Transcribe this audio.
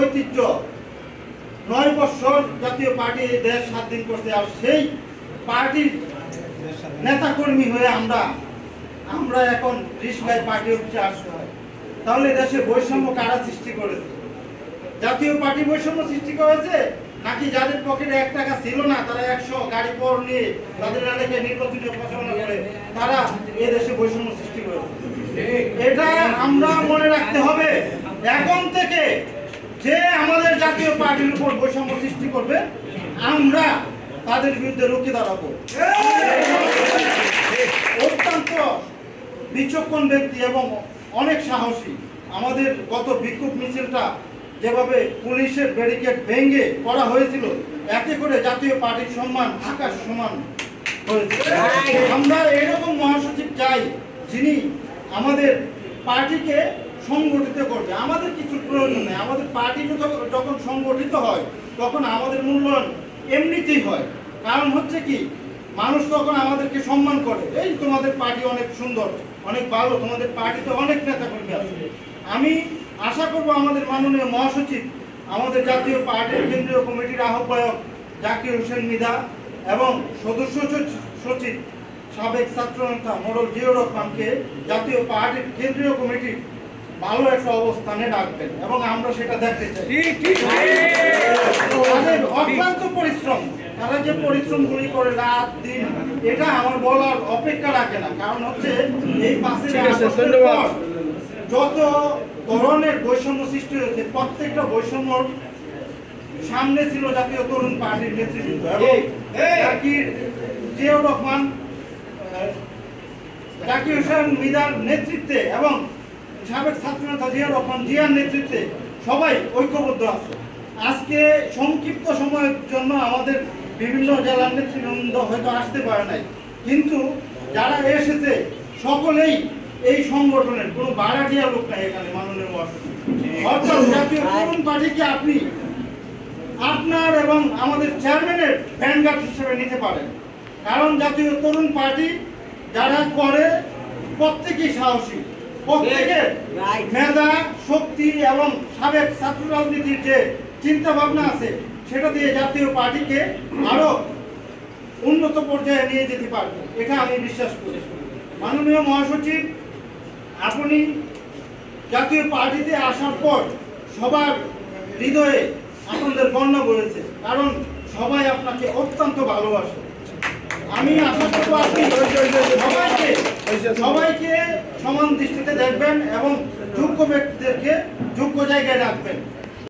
ঐতিহ্য, 9 বছর জাতীয় পার্টি এই দেশ স্বাধীন করতে, আর সেই পার্টির নেতাকর্মী হয়ে আমরা এখন রিস্কায় পার্টি অফিসে আসতে হয়। তাহলে দেশে বৈষম্য কারা সৃষ্টি করেছে? জাতীয় পার্টি বৈষম্য সৃষ্টি করেছে, নাকি যাদের পকেটে 1 টাকা ছিল না তারা 100 গাড়ি পর নিয়ে তাদের এলাকায় নির্বাচনী প্রচারণা করে তারা এ দেশে বৈষম্য সৃষ্টি করেছে? এটা আমরা মনে রাখতে হবে। এখন থেকে যে আমাদের জাতীয় পার্টির উপর বৈষম্য সৃষ্টি করবে আমরা তাদের বিরুদ্ধে রুখে দাঁড়াবো। অত্যন্ত বিচক্ষণ ব্যক্তি এবং অনেক সাহসী। আমাদের গত বিক্ষোভ মিছিলটা যেভাবে পুলিশের ব্যারিকেড ভেঙে করা হয়েছিল, এতে করে জাতীয় পার্টির সম্মান আকাশ সমান হয়েছে। আমরা এরকম মহাসচিব চাই যিনি আমাদের পার্টিকে সংগঠিত করবে। আমাদের কিছু প্রয়োজন নেই। আমাদের পার্টি যখন সংগঠিত হয় তখন আমাদের মূল্যায়ন এমনিতেই হয়। কারণ হচ্ছে কি, মানুষ তখন আমাদেরকে সম্মান করে, এই তোমাদের পার্টি অনেক সুন্দর, অনেক ভালো, তোমাদের পার্টিতে অনেক নেতা কর্মী আছে। আমি আশা করব আমাদের মাননীয় মহাসচিব, আমাদের জাতীয় পার্টির কেন্দ্রীয় কমিটির আহ্বায়ক জাকির হোসেন মৃধা এবং সদস্য সচিব সাবেক ছাত্রনেতা মোড়ল জিয়াউর রহমানকে জাতীয় পার্টির কেন্দ্রীয় কমিটির ভালো একটা অবস্থানে রাখবেন এবং আমরা সেটা দেখতে চাই। তাদের অক্লান্ত পরিশ্রম, তারা যে পরিশ্রমগুলি করে রাত দিন, এটা আমার বলার অপেক্ষা রাখে না। কারণ হচ্ছে এই পাশের যত ধরনের বৈষম্য সৃষ্টি হয়েছে, প্রত্যেকটা বৈষম্যর সামনে ছিল জাতীয় তরুণ পার্টির নেতৃত্ব এবং জাকির জিয়াউর রহমান, জাকির হোসেন মৃধার নেতৃত্বে এবং সাবেক ছাত্রনেতা জিয়াউর রহমান জিয়ার নেতৃত্বে সবাই ঐক্যবদ্ধ আছে। আজকে সংক্ষিপ্ত সময়ের জন্য আমাদের বিভিন্ন জেলার নেতৃবৃন্দ হয়তো আসতে পারে নাই, কিন্তু যারা এসেছে সকলেই এই সংগঠনের কোনো বাড়াটিয়া লোক নাই এখানে। মাননীয় মহাসচিব, অর্থাৎ জাতীয় তরুণ পার্টিকে আপনি আপনার এবং আমাদের চেয়ারম্যানের ভ্যানগার্ড হিসেবে নিতে পারেন। কারণ জাতীয় তরুণ পার্টি যারা করে প্রত্যেকেই সাহসী, প্রত্যেকের মেধা, শক্তি এবং সাবেক ছাত্র রাজনীতির যে চিন্তা ভাবনা আছে সেটা দিয়ে জাতীয় পার্টিকে আরো উন্নত পর্যায়ে নিয়ে যেতে পারবে, এটা আমি বিশ্বাস করি। মাননীয় মহাসচিব, আপনি জাতীয় পার্টিতে আসার পর সবার হৃদয়ে আপনাদের বন্যা বলেছে, কারণ সবাই আপনাকে অত্যন্ত ভালোবাসে। আমি আশা করবো আপনি সবাইকে সমান দৃষ্টিতে দেখবেন এবং যোগ্য ব্যক্তিদেরকে যোগ্য জায়গায় রাখবেন।